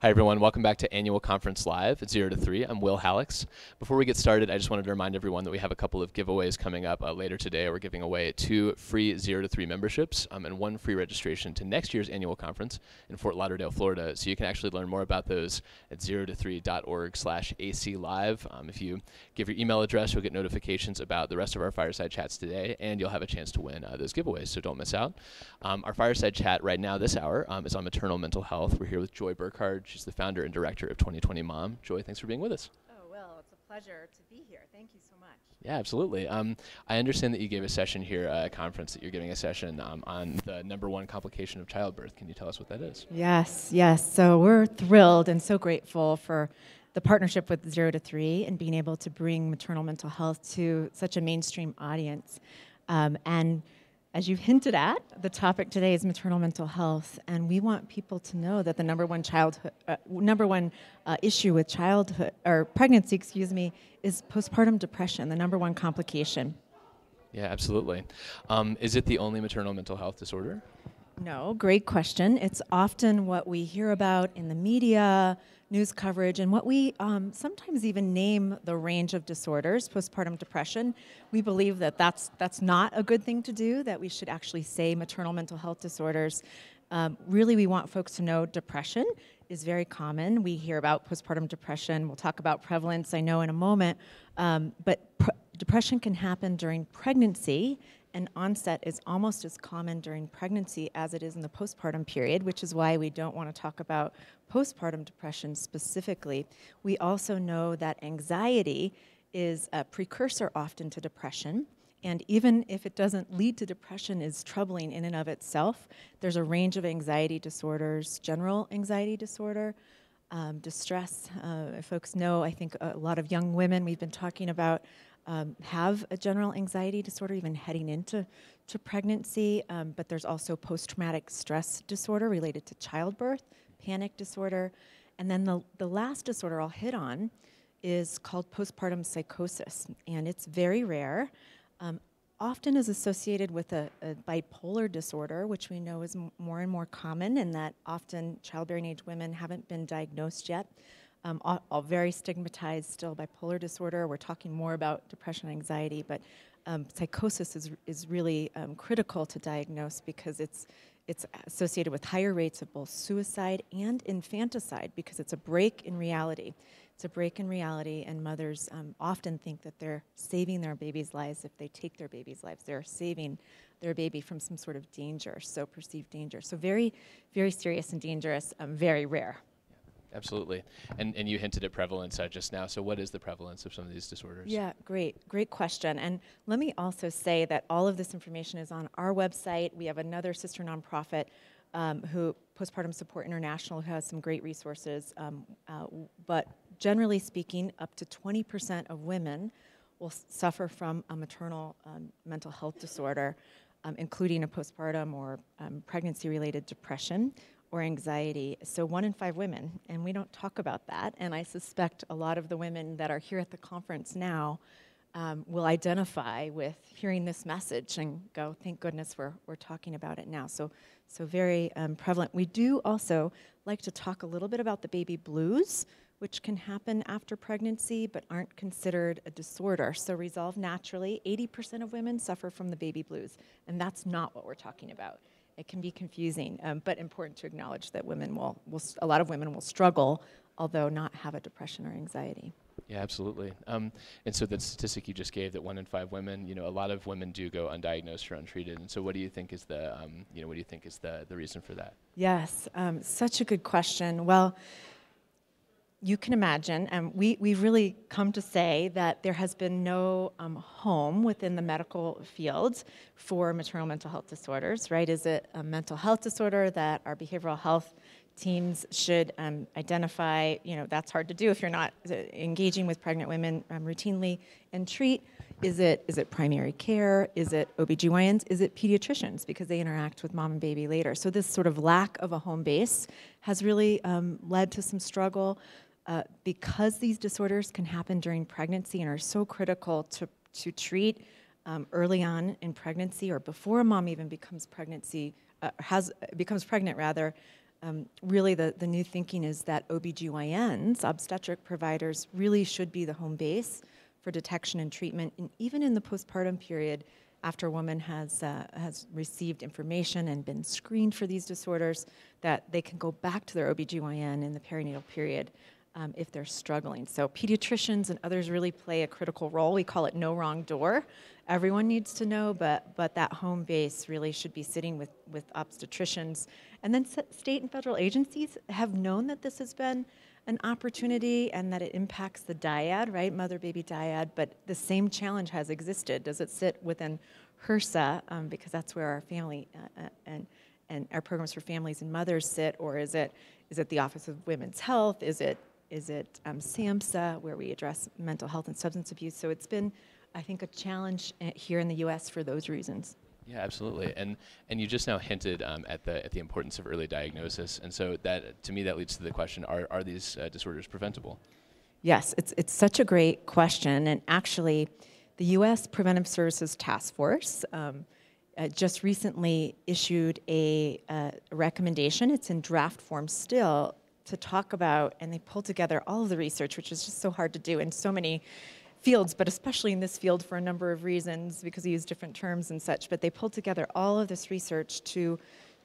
Hi everyone, welcome back to Annual Conference Live at 0 to 3. I'm Will Hallex. Before we get started, I just wanted to remind everyone that we have a couple of giveaways coming up later today. We're giving away 2 free 0 to 3 memberships and 1 free registration to next year's annual conference in Fort Lauderdale, Florida. So you can actually learn more about those at 0to3.org/AC Live. If you give your email address, you'll get notifications about the rest of our fireside chats today, and you'll have a chance to win those giveaways, so don't miss out. Our fireside chat right now this hour is on maternal mental health. We're here with Joy Burkhard. She's the founder and director of 2020 Mom. Joy, thanks for being with us. Oh, Will, it's a pleasure to be here. Thank you so much. Yeah, absolutely. I understand that you gave a session here at a conference, that you're giving a session on the #1 complication of childbirth. Can you tell us what that is? Yes. So we're thrilled and so grateful for the partnership with 0 to 3 and being able to bring maternal mental health to such a mainstream audience. And as you hinted at, the topic today is maternal mental health, and we want people to know that the number one issue with childhood or pregnancy, is postpartum depression, the #1 complication. Yeah, absolutely. Is it the only maternal mental health disorder? No, great question. It's often what we hear about in the media, news coverage, and what we sometimes even name the range of disorders, postpartum depression. We believe that that's not a good thing to do, that we should actually say maternal mental health disorders. Really, we want folks to know depression is very common. We hear about postpartum depression. We'll talk about prevalence, I know, in a moment. But depression can happen during pregnancy, and onset is almost as common during pregnancy as it is in the postpartum period, which is why we don't want to talk about postpartum depression specifically. We also know that anxiety is a precursor often to depression, and even if it doesn't lead to depression, is troubling in and of itself. There's a range of anxiety disorders, general anxiety disorder, distress. Folks know, I think a lot of young women we've been talking about have a general anxiety disorder even heading into pregnancy, but there's also post-traumatic stress disorder related to childbirth, panic disorder, and then the last disorder I'll hit on is called postpartum psychosis, and it's very rare, often is associated with a bipolar disorder, which we know is more and more common, and that often childbearing age women haven't been diagnosed yet. All very stigmatized still, bipolar disorder. We're talking more about depression and anxiety, but psychosis is really critical to diagnose because it's associated with higher rates of both suicide and infanticide because it's a break in reality. It's a break in reality, and mothers often think that they're saving their baby's lives if they take their baby's lives. They're saving their baby from some sort of danger, so perceived danger. So very, very serious and dangerous, very rare. Absolutely. And you hinted at prevalence just now. So what is the prevalence of some of these disorders? Yeah, great question. And let me also say that all of this information is on our website. We have another sister nonprofit, Postpartum Support International, who has some great resources. But generally speaking, up to 20% of women will suffer from a maternal mental health disorder, including a postpartum or pregnancy-related depression or anxiety. So 1 in 5 women, and we don't talk about that. And I suspect a lot of the women that are here at the conference now will identify with hearing this message and go, thank goodness we're talking about it now. So very prevalent. We do also like to talk a little bit about the baby blues, which can happen after pregnancy but aren't considered a disorder. So resolve naturally. 80% of women suffer from the baby blues, and that's not what we're talking about. It can be confusing, but important to acknowledge that women a lot of women will struggle, although not have a depression or anxiety. Yeah, absolutely. And so the statistic you just gave, that 1 in 5 women, a lot of women do go undiagnosed or untreated. And so what do you think is the reason for that? Yes, such a good question. Well, you can imagine, and we've really come to say that there has been no home within the medical field for maternal mental health disorders, right? Is it a mental health disorder that our behavioral health teams should identify? That's hard to do if you're not engaging with pregnant women routinely and treat. Is it primary care? Is it OBGYNs? Is it pediatricians, because they interact with mom and baby later? So this sort of lack of a home base has really led to some struggle. Because these disorders can happen during pregnancy and are so critical to treat early on in pregnancy or before a mom even becomes pregnant, really the new thinking is that OBGYNs, obstetric providers, really should be the home base for detection and treatment, and even in the postpartum period, after a woman has received information and been screened for these disorders, that they can go back to their OBGYN in the perinatal period if they're struggling. So pediatricians and others really play a critical role. We call it no wrong door. Everyone needs to know, but that home base really should be sitting with obstetricians. And then state and federal agencies have known that this has been an opportunity and that it impacts the dyad, right, mother-baby dyad, but the same challenge has existed. Does it sit within HRSA, because that's where our family and our programs for families and mothers sit, or is it the Office of Women's Health? Is it SAMHSA, where we address mental health and substance abuse? So it's been, I think, a challenge here in the U.S. for those reasons. Yeah, absolutely. And you just now hinted at the importance of early diagnosis, and so that, to me, that leads to the question: Are these disorders preventable? Yes, it's such a great question, and actually, the U.S. Preventive Services Task Force just recently issued a recommendation. It's in draft form still, to talk about, and they pulled together all of the research, which is just so hard to do in so many fields, but especially in this field for a number of reasons, because we use different terms and such. But they pulled together all of this research to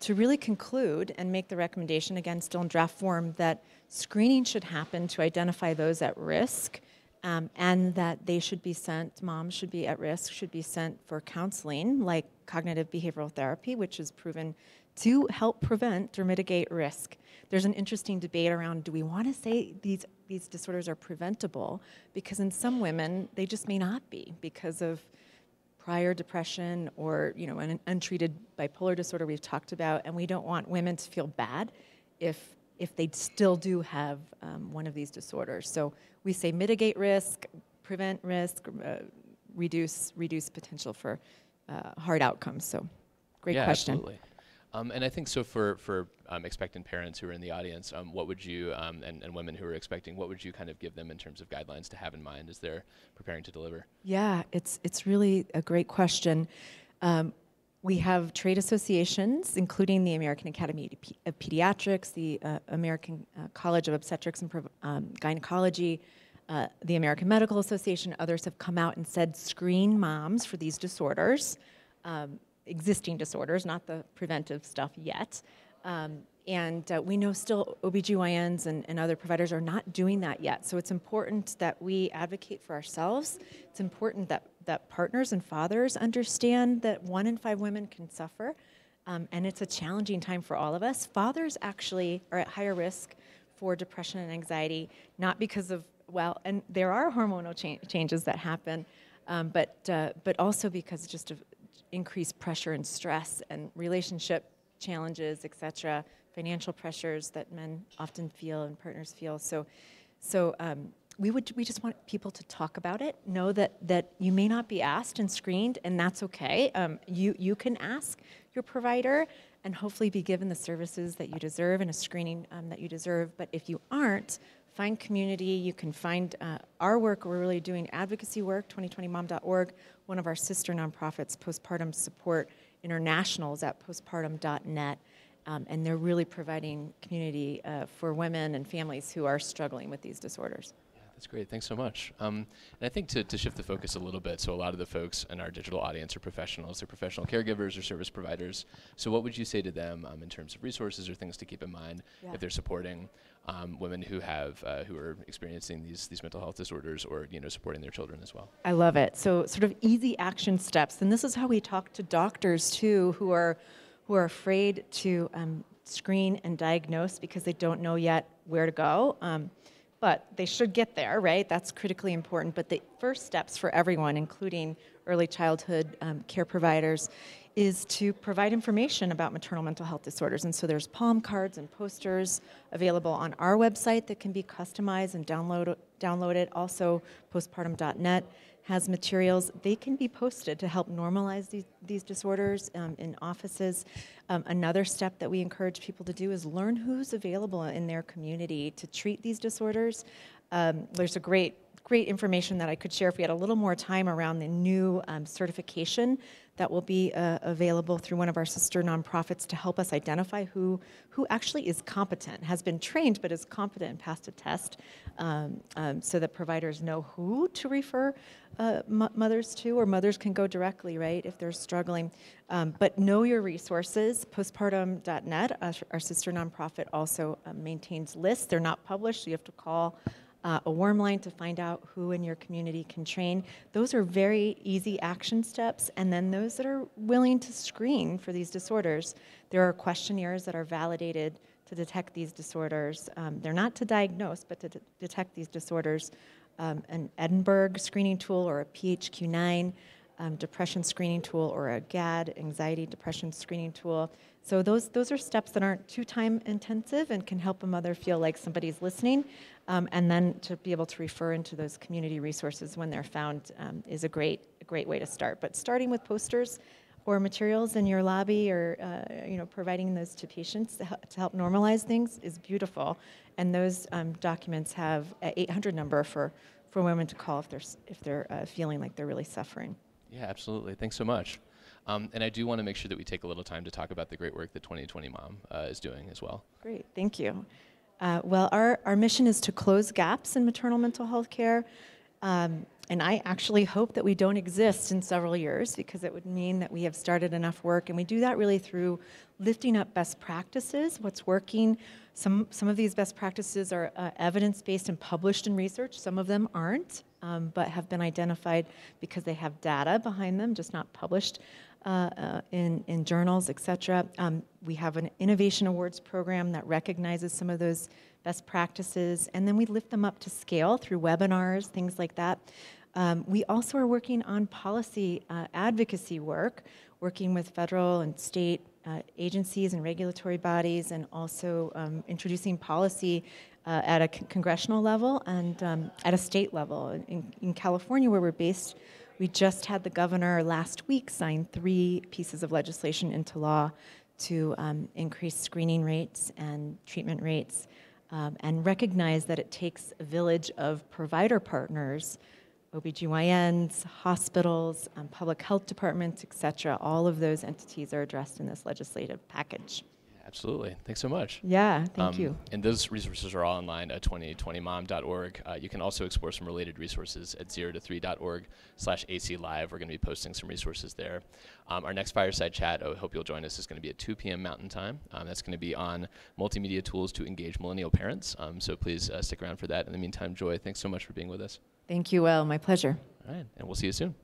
really conclude and make the recommendation, again, still in draft form, that screening should happen to identify those at risk, and that they should be sent, moms should be at risk, should be sent for counseling, like cognitive behavioral therapy, which is proven to help prevent or mitigate risk. There's an interesting debate around, do we want to say these disorders are preventable? Because in some women, they just may not be, because of prior depression or an untreated bipolar disorder we've talked about, and we don't want women to feel bad if they still do have one of these disorders. So we say mitigate risk, prevent risk, reduce potential for hard outcomes. So great question. Absolutely. And I think so for expectant parents who are in the audience, what would you, and women who are expecting, what would you kind of give them in terms of guidelines to have in mind as they're preparing to deliver? Yeah, it's really a great question. We have trade associations, including the American Academy of Pediatrics, the American College of Obstetrics and Gynecology, the American Medical Association. Others have come out and said screen moms for these disorders. Existing disorders, not the preventive stuff yet. And we know still OBGYNs and other providers are not doing that yet. So it's important that we advocate for ourselves. It's important that partners and fathers understand that 1 in 5 women can suffer. And it's a challenging time for all of us. Fathers actually are at higher risk for depression and anxiety, not because of, and there are hormonal changes that happen, but also because just of increased pressure and stress and relationship challenges, etc., financial pressures that men often feel and partners feel. So we just want people to talk about it. Know that you may not be asked and screened, and that's okay. You can ask your provider and hopefully be given the services that you deserve and a screening that you deserve. But if you aren't, find community. You can find our work. We're really doing advocacy work, 2020mom.org. One of our sister nonprofits, Postpartum Support International, is at postpartum.net. And they're really providing community for women and families who are struggling with these disorders. That's great. Thanks so much. And I think to shift the focus a little bit, so a lot of the folks in our digital audience are professionals. They're professional caregivers or service providers. So what would you say to them in terms of resources or things to keep in mind if they're supporting women who are experiencing these mental health disorders, or supporting their children as well? I love it. So sort of easy action steps. And this is how we talk to doctors too, who are afraid to screen and diagnose because they don't know yet where to go. But they should get there, right? That's critically important. But the first steps for everyone, including early childhood care providers, is to provide information about maternal mental health disorders. And so there's palm cards and posters available on our website that can be customized and downloaded. Also, postpartum.net has materials. They can be posted to help normalize these disorders in offices. Another step that we encourage people to do is learn who's available in their community to treat these disorders. There's a great great information that I could share if we had a little more time around the new certification that will be available through one of our sister nonprofits to help us identify who actually is competent, has been trained but is competent and passed a test, so that providers know who to refer mothers to, or mothers can go directly, right, if they're struggling. But know your resources. Postpartum.net, our sister nonprofit, also maintains lists. They're not published, so you have to call a warm line to find out who in your community can train. Those are very easy action steps. And then those that are willing to screen for these disorders, there are questionnaires that are validated to detect these disorders. They're not to diagnose, but to detect these disorders. An Edinburgh screening tool or a PHQ-9 depression screening tool, or a GAD, anxiety depression screening tool. So those are steps that aren't too time intensive and can help a mother feel like somebody's listening. And then to be able to refer into those community resources when they're found is a great way to start. But starting with posters or materials in your lobby, or providing those to patients to help normalize things is beautiful. And those documents have an 800 number for women to call if they're feeling like they're really suffering. Yeah, absolutely. Thanks so much. And I do want to make sure that we take a little time to talk about the great work that 2020 Mom is doing as well. Great, thank you. Well, our mission is to close gaps in maternal mental health care. And I actually hope that we don't exist in several years, because it would mean that we have started enough work. And we do that really through lifting up best practices, what's working. Some of these best practices are evidence-based and published in research. Some of them aren't, but have been identified because they have data behind them, just not published in journals, et cetera. We have an Innovation Awards program that recognizes some of those best practices, and then we lift them up to scale through webinars, things like that. We also are working on policy advocacy work, working with federal and state agencies and regulatory bodies, and also introducing policy at a congressional level and at a state level. In California, where we're based, we just had the governor last week sign 3 pieces of legislation into law to increase screening rates and treatment rates, and recognize that it takes a village of provider partners, OBGYNs, hospitals, public health departments, et cetera. All of those entities are addressed in this legislative package. Absolutely. Thanks so much. Yeah, thank you. And those resources are all online at 2020mom.org. You can also explore some related resources at 0to3.org/AC Live. We're going to be posting some resources there. Our next fireside chat, I hope you'll join us, is going to be at 2 p.m. Mountain Time. That's going to be on multimedia tools to engage millennial parents. So please stick around for that. In the meantime, Joy, thanks so much for being with us. Thank you, Will. My pleasure. All right, and we'll see you soon.